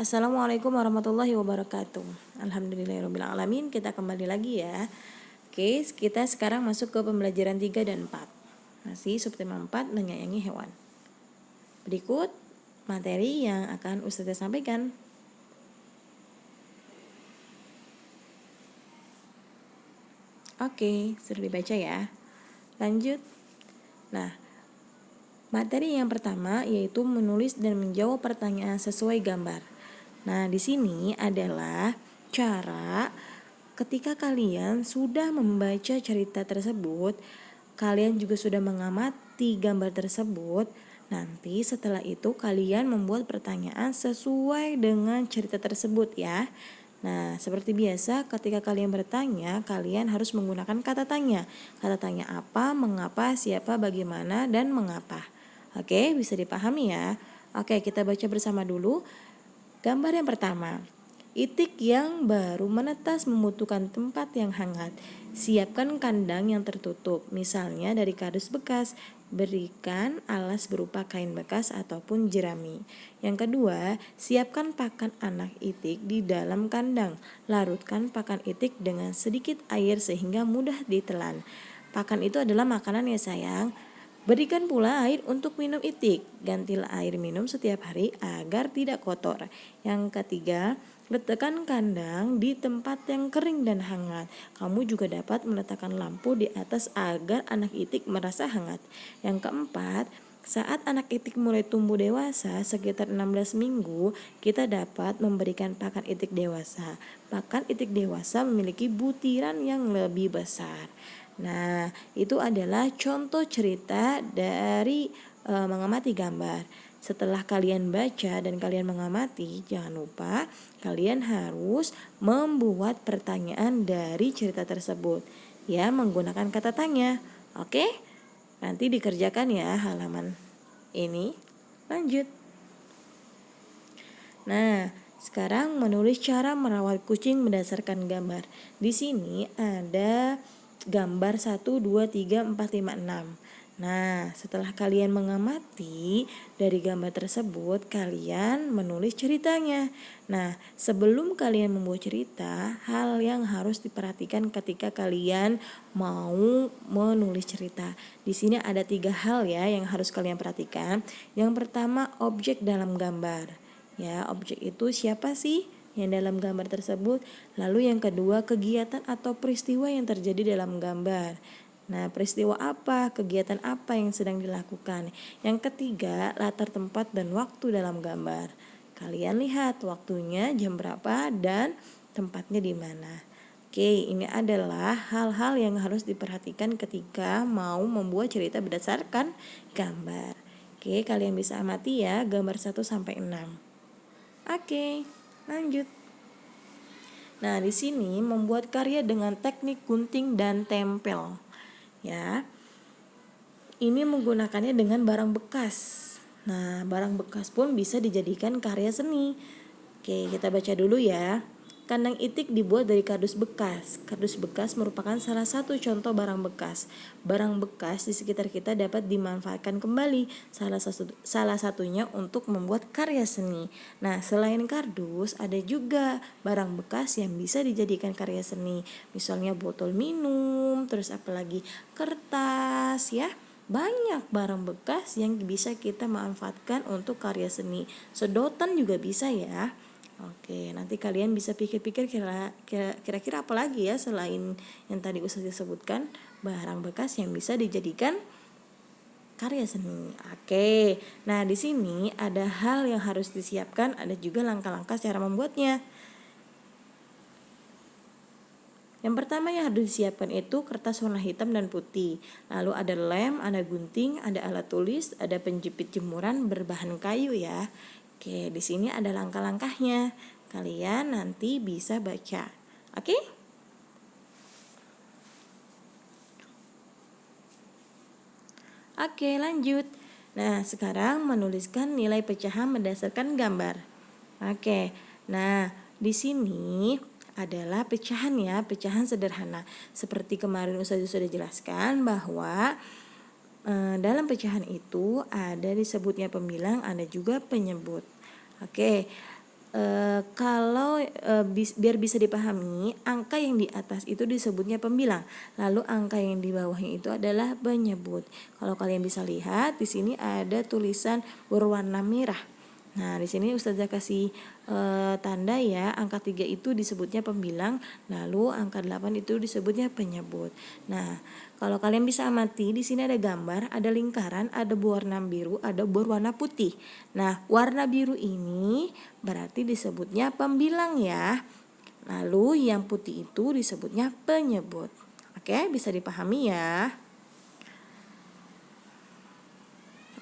Assalamualaikum warahmatullahi wabarakatuh. Alhamdulillahirabbil alamin. Kita kembali lagi ya. Oke, kita sekarang masuk ke pembelajaran 3 dan 4. Masih subtema 4 menyayangi hewan. Berikut materi yang akan Ustazah sampaikan. Oke, sudah dibaca ya. Lanjut. Nah, materi yang pertama yaitu menulis dan menjawab pertanyaan sesuai gambar. Nah, di sini adalah cara ketika kalian sudah membaca cerita tersebut, kalian juga sudah mengamati gambar tersebut. Nanti setelah itu kalian membuat pertanyaan sesuai dengan cerita tersebut ya. Nah, seperti biasa ketika kalian bertanya, kalian harus menggunakan kata tanya. Kata tanya apa, mengapa, siapa, bagaimana, dan mengapa. Oke, bisa dipahami ya. Oke, kita baca bersama dulu. Gambar yang pertama. Itik yang baru menetas membutuhkan tempat yang hangat. Siapkan kandang yang tertutup, misalnya dari kardus bekas. Berikan alas berupa kain bekas ataupun jerami. Yang kedua, siapkan pakan anak itik di dalam kandang. Larutkan pakan itik dengan sedikit air sehingga mudah ditelan. Pakan itu adalah makanan ya sayang. Berikan pula air untuk minum itik. Gantilah air minum setiap hari agar tidak kotor. Yang ketiga, letakkan kandang di tempat yang kering dan hangat. Kamu juga dapat meletakkan lampu di atas agar anak itik merasa hangat. Yang keempat, saat anak itik mulai tumbuh dewasa sekitar 16 minggu, kita dapat memberikan pakan itik dewasa. Pakan itik dewasa memiliki butiran yang lebih besar. Nah, itu adalah contoh cerita dari mengamati gambar. Setelah kalian baca dan kalian mengamati, jangan lupa kalian harus membuat pertanyaan dari cerita tersebut ya, menggunakan kata tanya. Oke? Nanti dikerjakan ya halaman ini. Lanjut. Nah, sekarang menulis cara merawat kucing berdasarkan gambar. Di sini ada gambar 1, 2, 3, 4, 5, 6. Nah, setelah kalian mengamati dari gambar tersebut, kalian menulis ceritanya. Nah, sebelum kalian membuat cerita, hal yang harus diperhatikan ketika kalian mau menulis cerita. Di sini ada 3 hal ya yang harus kalian perhatikan. Yang pertama, objek dalam gambar. Ya, objek itu siapa sih yang dalam gambar tersebut? Lalu yang kedua, kegiatan atau peristiwa yang terjadi dalam gambar. Nah, peristiwa apa, kegiatan apa yang sedang dilakukan. Yang ketiga, latar tempat dan waktu dalam gambar. Kalian lihat waktunya jam berapa dan tempatnya di mana. Oke, ini adalah hal-hal yang harus diperhatikan ketika mau membuat cerita berdasarkan gambar. Oke, kalian bisa amati ya gambar 1 sampai 6. Oke, lanjut. Nah, di sini membuat karya dengan teknik gunting dan tempel. Ya. Ini menggunakannya dengan barang bekas. Nah, barang bekas pun bisa dijadikan karya seni. Oke, kita baca dulu ya. Kandang itik dibuat dari kardus bekas. Kardus bekas merupakan salah satu contoh barang bekas. Barang bekas di sekitar kita dapat dimanfaatkan kembali. Salah satunya untuk membuat karya seni. Nah, selain kardus, ada juga barang bekas yang bisa dijadikan karya seni. Misalnya botol minum, terus apalagi kertas ya. Banyak barang bekas yang bisa kita manfaatkan untuk karya seni. Sedotan juga bisa ya. Oke, nanti kalian bisa pikir-pikir kira-kira apa lagi ya selain yang tadi Ustazah sebutkan, barang bekas yang bisa dijadikan karya seni. Oke, nah di sini ada hal yang harus disiapkan, ada juga langkah-langkah cara membuatnya. Yang pertama yang harus disiapkan itu kertas warna hitam dan putih. Lalu ada lem, ada gunting, ada alat tulis, ada penjepit jemuran berbahan kayu ya. Oke, di sini ada langkah-langkahnya. Kalian nanti bisa baca. Oke? Oke, lanjut. Nah, sekarang menuliskan nilai pecahan berdasarkan gambar. Oke. Nah, di sini adalah pecahan ya, pecahan sederhana. Seperti kemarin Ustazah sudah jelaskan bahwa dalam pecahan itu ada disebutnya pembilang, ada juga penyebut. Oke, kalau biar bisa dipahami, angka yang di atas itu disebutnya pembilang, lalu angka yang di bawahnya itu adalah penyebut. Kalau kalian bisa lihat di sini ada tulisan berwarna merah. Nah, di sini Ustazah kasih tanda ya, angka 3 itu disebutnya pembilang, lalu angka 8 itu disebutnya penyebut. Nah, kalau kalian bisa amati di sini ada gambar, ada lingkaran, ada berwarna biru, ada berwarna putih. Nah, warna biru ini berarti disebutnya pembilang ya. Lalu yang putih itu disebutnya penyebut. Oke, bisa dipahami ya.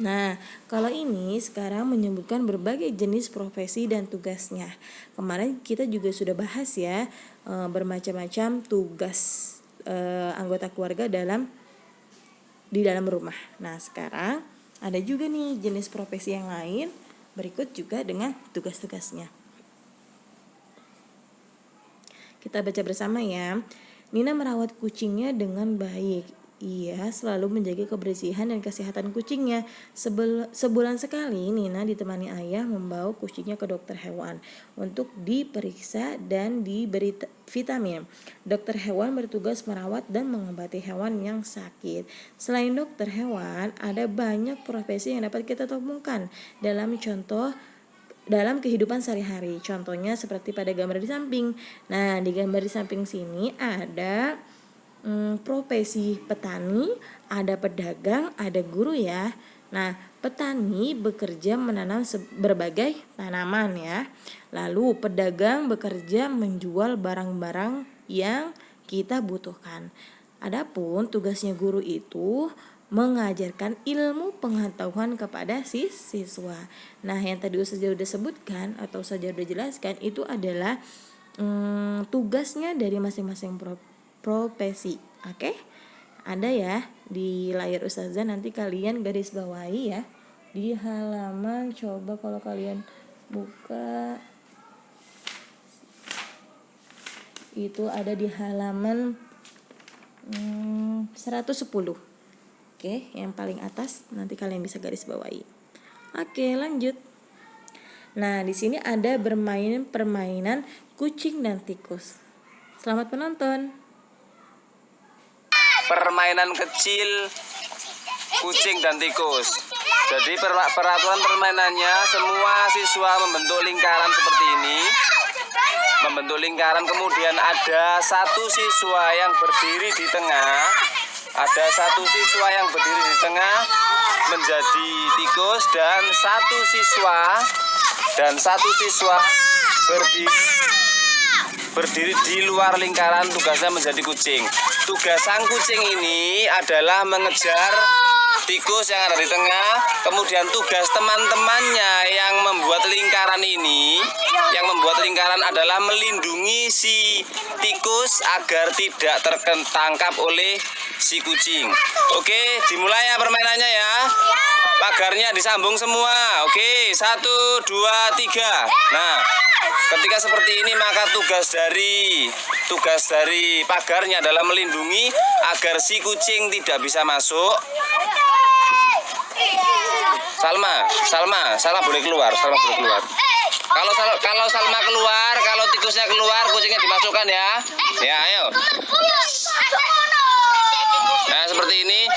Nah, kalau ini sekarang menyebutkan berbagai jenis profesi dan tugasnya. Kemarin kita juga sudah bahas ya, bermacam-macam tugas anggota keluarga di dalam rumah. Nah, sekarang ada juga nih jenis profesi yang lain, berikut juga dengan tugas-tugasnya. Kita baca bersama ya. Nina merawat kucingnya dengan baik. Ia selalu menjaga kebersihan dan kesehatan kucingnya. Sebulan sekali Nina ditemani ayah membawa kucingnya ke dokter hewan untuk diperiksa dan diberi vitamin. Dokter hewan bertugas merawat dan mengobati hewan yang sakit. Selain dokter hewan, ada banyak profesi yang dapat kita temukan dalam kehidupan sehari-hari. Contohnya seperti pada gambar di samping. Nah, di gambar di samping sini ada profesi petani, ada pedagang, ada guru ya. Nah, petani bekerja menanam berbagai tanaman ya. Lalu pedagang bekerja menjual barang-barang yang kita butuhkan. Adapun tugasnya guru itu mengajarkan ilmu pengetahuan kepada siswa. Nah, yang tadi Ustazah sudah sebutkan atau Ustazah sudah jelaskan itu adalah tugasnya dari masing-masing profesi. Oke? Ada ya di layar Ustazah, nanti kalian garis bawahi ya. Di halaman, coba kalau kalian buka, itu ada di halaman 110. Oke, yang paling atas nanti kalian bisa garis bawahi. Oke, lanjut. Nah, di sini ada bermain permainan kucing dan tikus. Selamat menonton. Permainan kecil kucing dan tikus. Jadi peraturan permainannya, semua siswa membentuk lingkaran seperti ini. Membentuk lingkaran, kemudian ada satu siswa yang berdiri di tengah. Ada satu siswa yang berdiri di tengah menjadi tikus, dan satu siswa berdiri di luar lingkaran, tugasnya menjadi kucing. Tugas sang kucing ini adalah mengejar tikus yang ada di tengah. Kemudian tugas teman-temannya yang membuat lingkaran adalah melindungi si tikus agar tidak tertangkap oleh si kucing. Oke, dimulai ya permainannya ya. Pagarnya disambung semua. Oke, 1, 2, 3. Nah, ketika seperti ini maka tugas dari pagarnya adalah melindungi agar si kucing tidak bisa masuk. Salma boleh keluar. Kalau Salma keluar, kalau tikusnya keluar, kucingnya dimasukkan ya. Ya, ayo. Nah, seperti ini.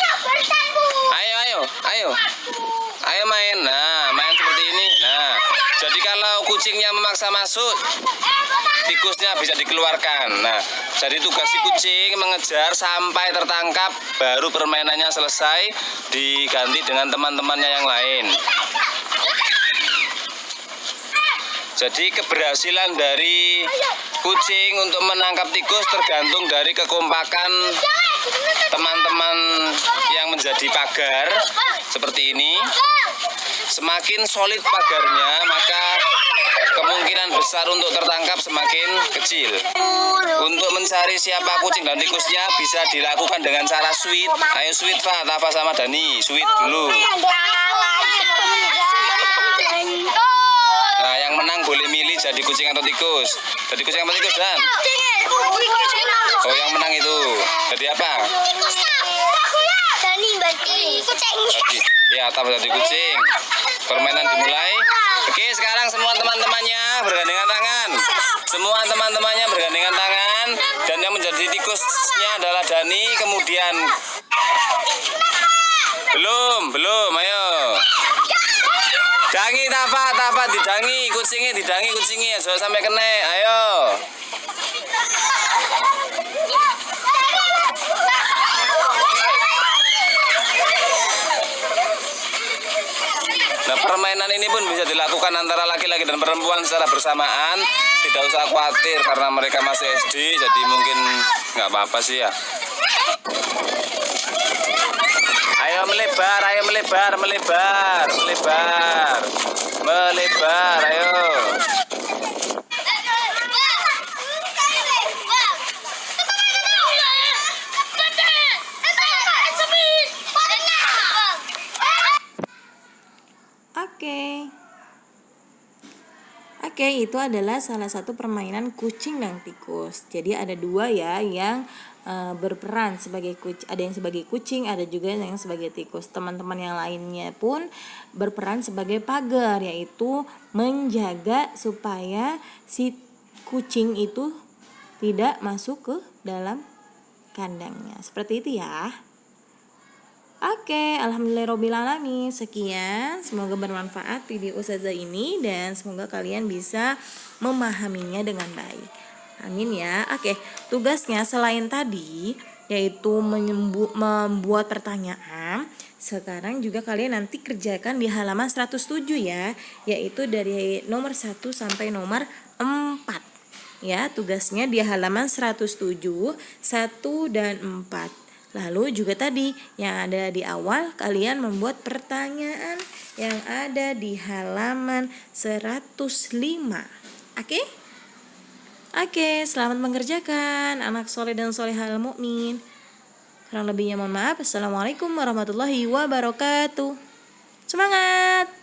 Ayo main. Nah, main seperti ini. Nah, jadi kalau kucingnya memaksa masuk, tikusnya bisa dikeluarkan. Nah, jadi tugas si kucing mengejar sampai tertangkap, baru permainannya selesai, diganti dengan teman-temannya yang lain. Jadi keberhasilan dari kucing untuk menangkap tikus tergantung dari kekompakan teman-teman yang menjadi pagar seperti ini. Semakin solid pagarnya, maka kemungkinan besar untuk tertangkap semakin kecil. Untuk mencari siapa kucing dan tikusnya bisa dilakukan dengan cara sweet. Ayo sweet, Tafa sama Dani, sweet dulu. Nah, yang menang boleh milih jadi kucing atau tikus. Jadi kucing atau tikus, Dan? Oh, yang menang itu. Jadi apa? Dani berarti kucing. Ya, tak jadi kucing. Permainan dimulai. Oke, sekarang semua teman-temannya bergandengan tangan. Semua teman-temannya bergandengan tangan. Dan yang menjadi tikusnya adalah Dani. Kemudian belum, ayo. Dangi, Tafa, didangi kucingnya, jangan sampai kena, ayo. Nah, permainan ini pun bisa dilakukan antara laki-laki dan perempuan secara bersamaan. Tidak usah khawatir karena mereka masih SD, jadi mungkin nggak apa-apa sih ya. Ayo melebar, ayo. Oke, itu adalah salah satu permainan kucing dan tikus. Jadi ada dua ya yang berperan sebagai kucing. Ada yang sebagai kucing, ada juga yang sebagai tikus. Teman-teman yang lainnya pun berperan sebagai pagar, yaitu menjaga supaya si kucing itu tidak masuk ke dalam kandangnya. Seperti itu ya. Oke, alhamdulillahirobbilalamin. Sekian, semoga bermanfaat video Ustazah ini dan semoga kalian bisa memahaminya dengan baik. Amin ya. Oke, tugasnya selain tadi yaitu membuat pertanyaan, sekarang juga kalian nanti kerjakan di halaman 107 ya, yaitu dari nomor 1 sampai nomor 4. Ya, tugasnya di halaman 107, 1 dan 4. Lalu juga tadi yang ada di awal kalian membuat pertanyaan yang ada di halaman 105. Oke? Oke, selamat mengerjakan anak soleh dan solehal mukmin. Kurang lebihnya mohon maaf. Assalamualaikum warahmatullahi wabarakatuh. Semangat!